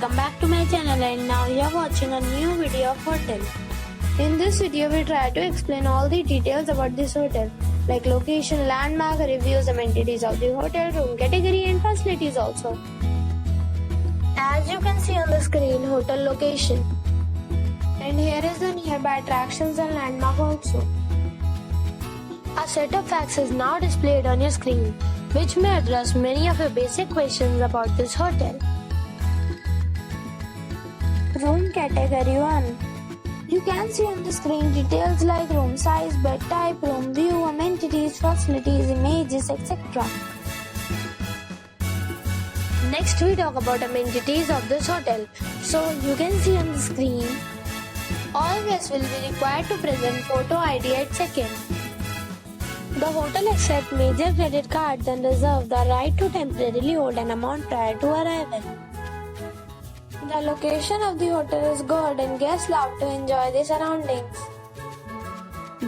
welcome back to my channel, and now you are watching a new video of hotel. In this video we try to explain all the details about this hotel, like location, landmark, reviews, amenities of the hotel, room category and facilities also. As you can see on the screen, hotel location. And here is the nearby attractions and landmark also. A set of facts is now displayed on your screen, which may address many of your basic questions about this hotel. Room category 1. You can see on the screen details like room size, bed type, room view, amenities, facilities, images, etc. Next we talk about amenities of this hotel. So you can see on the screen, all guests will be required to present photo ID at check-in. The hotel accepts major credit cards and reserves the right to temporarily hold an amount prior to arrival. The location of the hotel is good and guests love to enjoy the surroundings.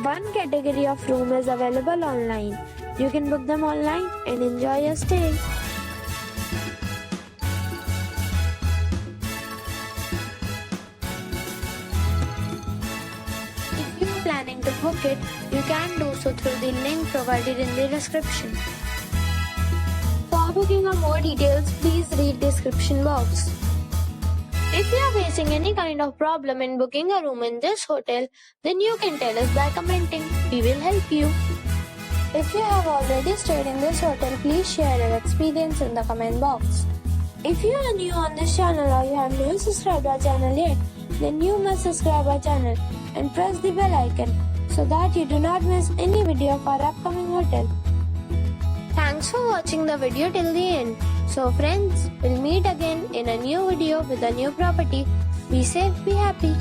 One category of room is available online. You can book them online and enjoy your stay. If you are planning to book it, you can do so through the link provided in the description. For booking or more details, please read description box. If you are facing any kind of problem in booking a room in this hotel, then you can tell us by commenting. We will help you. If you have already stayed in this hotel, please share your experience in the comment box. If you are new on this channel or you have not subscribed our channel yet, then you must subscribe our channel and press the bell icon so that you do not miss any video of our upcoming hotel. Thanks for watching the video till the end. So friends, we'll meet again in a new video with a new property. Be safe, be happy.